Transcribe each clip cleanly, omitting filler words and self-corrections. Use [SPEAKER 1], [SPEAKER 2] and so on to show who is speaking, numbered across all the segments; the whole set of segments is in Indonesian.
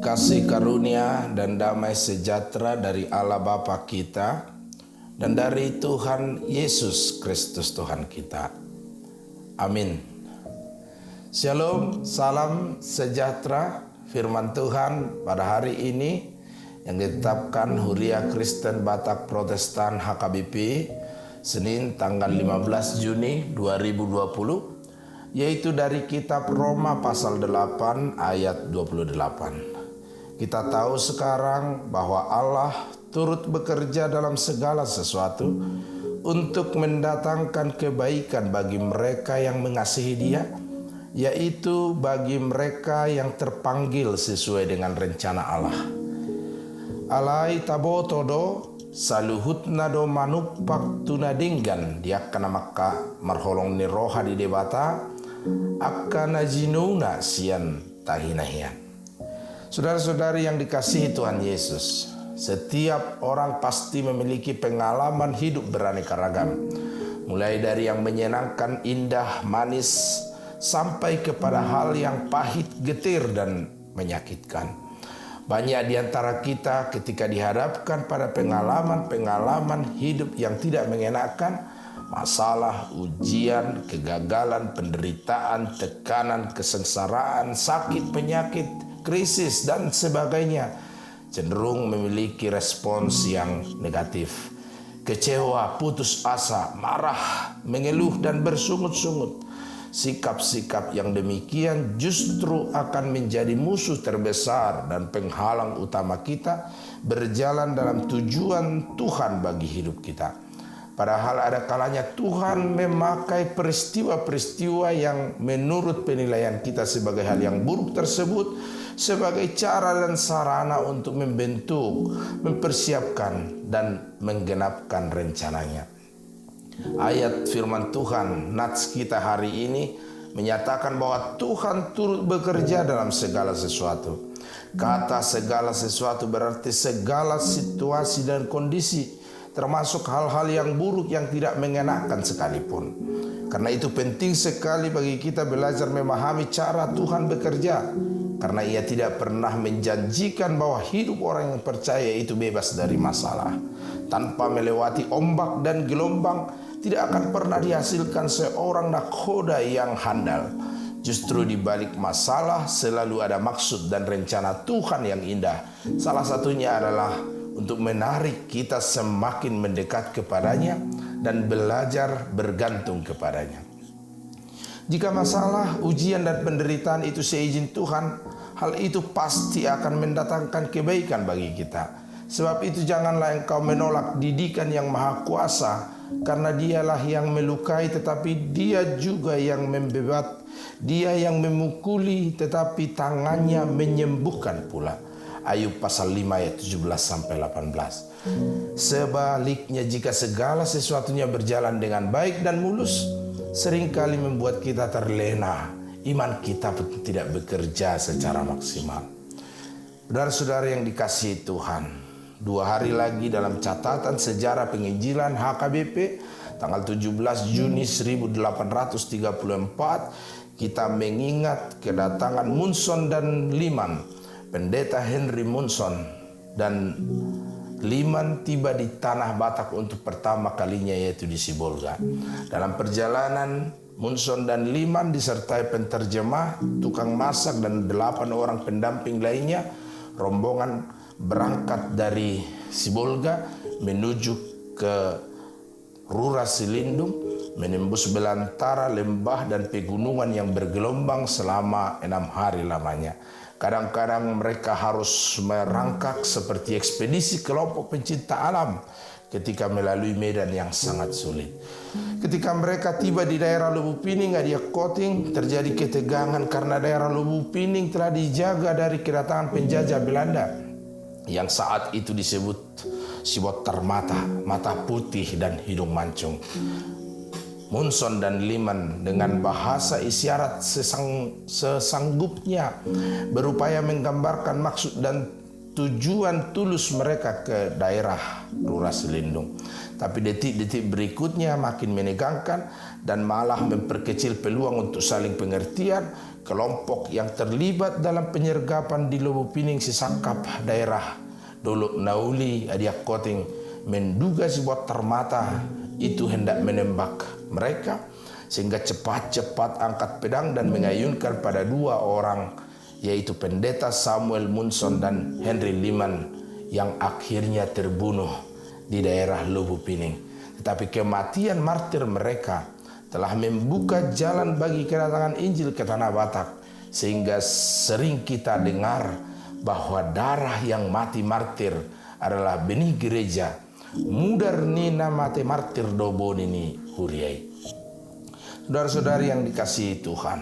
[SPEAKER 1] Kasih karunia dan damai sejahtera dari Allah Bapa kita dan dari Tuhan Yesus Kristus Tuhan kita. Amin. Shalom, salam sejahtera. Firman Tuhan pada hari ini yang ditetapkan Huria Kristen Batak Protestan HKBP Senin tanggal 15 Juni 2020, yaitu dari kitab Roma pasal 8 ayat 28. Kita tahu sekarang bahwa Allah turut bekerja dalam segala sesuatu untuk mendatangkan kebaikan bagi mereka yang mengasihi Dia, yaitu bagi mereka yang terpanggil sesuai dengan rencana Allah. Alai tabotodo saluhutna do manupak tunadinggan diakana maka marholong ni roha di debata akana jinuna sian tahinahian. Saudara-saudari yang dikasihi Tuhan Yesus, setiap orang pasti memiliki pengalaman hidup beraneka ragam. Mulai dari yang menyenangkan, indah, manis, sampai kepada hal yang pahit, getir, dan menyakitkan. Banyak di antara kita ketika dihadapkan pada pengalaman-pengalaman hidup yang tidak mengenakan, masalah, ujian, kegagalan, penderitaan, tekanan, kesengsaraan, sakit, penyakit, krisis dan sebagainya, cenderung memiliki respons yang negatif. Kecewa, putus asa, marah, mengeluh dan bersungut-sungut. Sikap-sikap yang demikian justru akan menjadi musuh terbesar dan penghalang utama kita berjalan dalam tujuan Tuhan bagi hidup kita. Padahal ada kalanya Tuhan memakai peristiwa-peristiwa yang menurut penilaian kita sebagai hal yang buruk tersebut sebagai cara dan sarana untuk membentuk, mempersiapkan, dan menggenapkan rencananya. Ayat firman Tuhan nats kita hari ini menyatakan bahwa Tuhan turut bekerja dalam segala sesuatu. Kata segala sesuatu berarti segala situasi dan kondisi, termasuk hal-hal yang buruk yang tidak mengenakan sekalipun. Karena itu penting sekali bagi kita belajar memahami cara Tuhan bekerja, karena Ia tidak pernah menjanjikan bahwa hidup orang yang percaya itu bebas dari masalah. Tanpa melewati ombak dan gelombang, tidak akan pernah dihasilkan seorang nakhoda yang handal. Justru di balik masalah selalu ada maksud dan rencana Tuhan yang indah. Salah satunya adalah untuk menarik kita semakin mendekat kepadanya dan belajar bergantung kepadanya. Jika masalah, ujian dan penderitaan itu seizin Tuhan, hal itu pasti akan mendatangkan kebaikan bagi kita. Sebab itu janganlah engkau menolak didikan yang maha kuasa, karena Dialah yang melukai tetapi Dia juga yang membebat. Dia yang memukuli tetapi tangannya menyembuhkan pula. Ayub pasal 5 ayat 17-18. Sebaliknya jika segala sesuatunya berjalan dengan baik dan mulus, seringkali membuat kita terlena. Iman kita tidak bekerja secara maksimal. Saudara-saudara yang dikasihi Tuhan, 2 hari lagi dalam catatan sejarah penginjilan HKBP tanggal 17 Juni 1834 kita mengingat kedatangan Munson dan Liman. Pendeta Henry Munson dan Liman tiba di tanah Batak untuk pertama kalinya, yaitu di Sibolga. Dalam perjalanan, Munson dan Liman disertai penterjemah, tukang masak, dan 8 orang pendamping lainnya, rombongan berangkat dari Sibolga menuju ke Rura Silindung, menembus belantara lembah dan pegunungan yang bergelombang selama 6 hari lamanya. Kadang-kadang mereka harus merangkak seperti ekspedisi kelompok pencinta alam ketika melalui medan yang sangat sulit. Ketika mereka tiba di daerah Lubuk Pining, Adiak Koting, terjadi ketegangan karena daerah Lubuk Pining telah dijaga dari kedatangan penjajah Belanda yang saat itu disebut Sibotar mata putih dan hidung mancung. Munson dan Liman dengan bahasa isyarat sesanggupnya berupaya menggambarkan maksud dan tujuan tulus mereka ke daerah Rura Selindung. Tapi detik-detik berikutnya makin menegangkan dan malah memperkecil peluang untuk saling pengertian. Kelompok yang terlibat dalam penyergapan di Lobo Pining Sisangkap daerah Dolok Nauli Adiak Koting menduga si Botar Mata itu hendak menembak mereka, sehingga cepat-cepat angkat pedang dan mengayunkan pada dua orang, yaitu Pendeta Samuel Munson dan Henry Liman, yang akhirnya terbunuh di daerah Lobo Pining. Tetapi kematian martir mereka telah membuka jalan bagi kedatangan Injil ke Tanah Batak, sehingga sering kita dengar bahwa darah yang mati martir adalah benih gereja. Mudar nina mate martir dobon ini huriai. Saudara-saudari yang dikasihi Tuhan,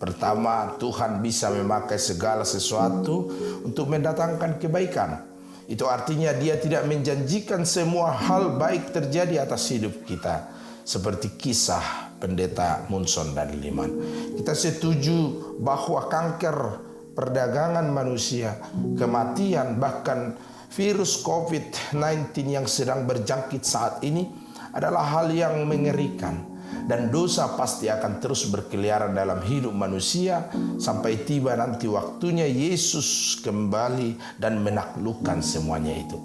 [SPEAKER 1] pertama, Tuhan bisa memakai segala sesuatu untuk mendatangkan kebaikan. Itu artinya Dia tidak menjanjikan semua hal baik terjadi atas hidup kita, seperti kisah Pendeta Munson dan Liman. Kita setuju bahwa kanker perdagangan manusia, kematian, bahkan virus COVID-19 yang sedang berjangkit saat ini adalah hal yang mengerikan. Dan dosa pasti akan terus berkeliaran dalam hidup manusia sampai tiba nanti waktunya Yesus kembali dan menaklukkan semuanya itu.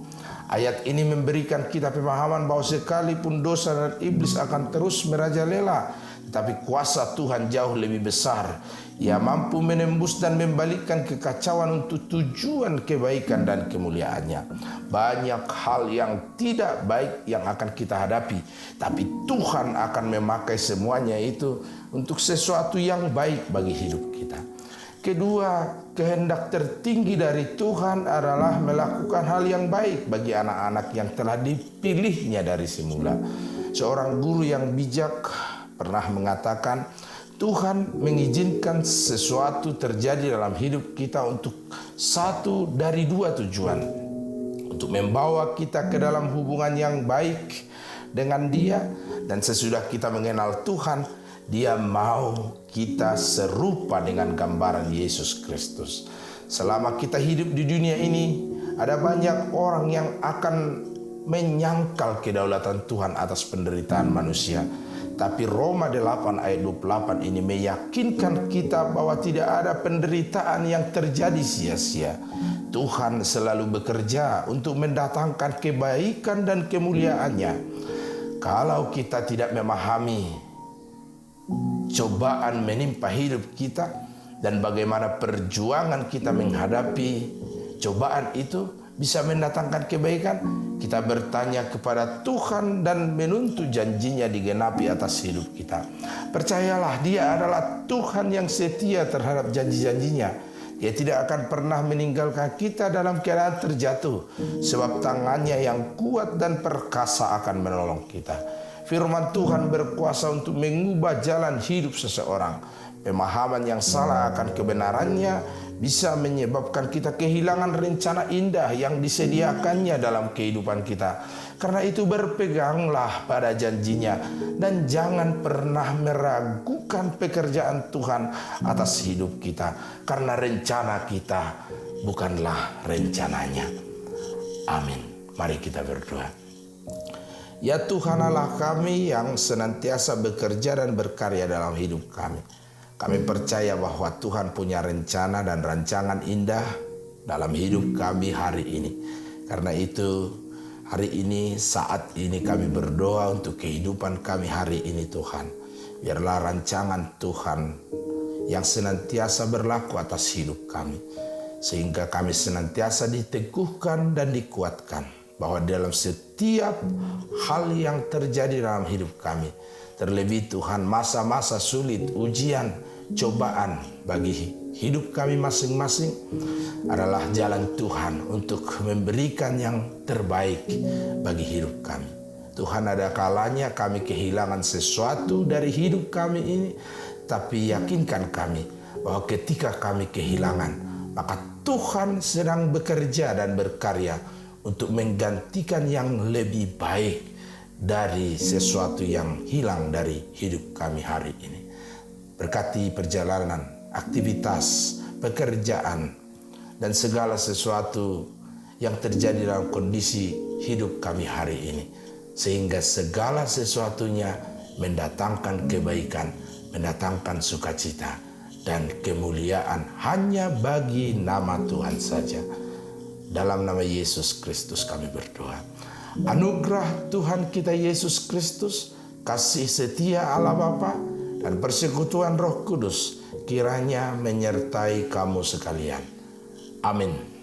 [SPEAKER 1] Ayat ini memberikan kita pemahaman bahwa sekalipun dosa dan iblis akan terus merajalela, tetapi kuasa Tuhan jauh lebih besar. Ia mampu menembus dan membalikkan kekacauan untuk tujuan kebaikan dan kemuliaannya. Banyak hal yang tidak baik yang akan kita hadapi, tapi Tuhan akan memakai semuanya itu untuk sesuatu yang baik bagi hidup kita. Kedua, kehendak tertinggi dari Tuhan adalah melakukan hal yang baik bagi anak-anak yang telah dipilihnya dari semula. Seorang guru yang bijak pernah mengatakan, Tuhan mengizinkan sesuatu terjadi dalam hidup kita untuk satu dari dua tujuan. Untuk membawa kita ke dalam hubungan yang baik dengan Dia, dan sesudah kita mengenal Tuhan, Dia mau kita serupa dengan gambaran Yesus Kristus. Selama kita hidup di dunia ini, ada banyak orang yang akan menyangkal kedaulatan Tuhan atas penderitaan manusia. Tapi Roma 8 ayat 28 ini meyakinkan kita bahwa tidak ada penderitaan yang terjadi sia-sia. Tuhan selalu bekerja untuk mendatangkan kebaikan dan kemuliaannya. Kalau kita tidak memahami cobaan menimpa hidup kita dan bagaimana perjuangan kita menghadapi cobaan itu bisa mendatangkan kebaikan, kita bertanya kepada Tuhan dan menuntut janjinya digenapi atas hidup kita. Percayalah, Dia adalah Tuhan yang setia terhadap janji-janjinya. Dia tidak akan pernah meninggalkan kita dalam keadaan terjatuh, sebab tangannya yang kuat dan perkasa akan menolong kita. Firman Tuhan berkuasa untuk mengubah jalan hidup seseorang. Pemahaman yang salah akan kebenarannya bisa menyebabkan kita kehilangan rencana indah yang disediakannya dalam kehidupan kita. Karena itu berpeganglah pada janjinya dan jangan pernah meragukan pekerjaan Tuhan atas hidup kita. Karena rencana kita bukanlah rencananya. Amin. Mari kita berdoa. Ya Tuhan Allah kami yang senantiasa bekerja dan berkarya dalam hidup kami. Kami percaya bahwa Tuhan punya rencana dan rancangan indah dalam hidup kami hari ini. Karena itu hari ini, saat ini kami berdoa untuk kehidupan kami hari ini Tuhan. Biarlah rancangan Tuhan yang senantiasa berlaku atas hidup kami. Sehingga kami senantiasa diteguhkan dan dikuatkan. Bahwa dalam setiap hal yang terjadi dalam hidup kami, terlebih Tuhan masa-masa sulit, ujian, cobaan bagi hidup kami masing-masing adalah jalan Tuhan untuk memberikan yang terbaik bagi hidup kami. Tuhan, ada kalanya kami kehilangan sesuatu dari hidup kami ini, tapi yakinkan kami bahwa ketika kami kehilangan, maka Tuhan sedang bekerja dan berkarya untuk menggantikan yang lebih baik dari sesuatu yang hilang dari hidup kami hari ini. Berkati perjalanan, aktivitas, pekerjaan, dan segala sesuatu yang terjadi dalam kondisi hidup kami hari ini. Sehingga segala sesuatunya mendatangkan kebaikan, mendatangkan sukacita dan kemuliaan hanya bagi nama Tuhan saja. Dalam nama Yesus Kristus kami berdoa. Anugerah Tuhan kita Yesus Kristus, kasih setia Allah Bapa, dan persekutuan Roh Kudus kiranya menyertai kamu sekalian. Amin.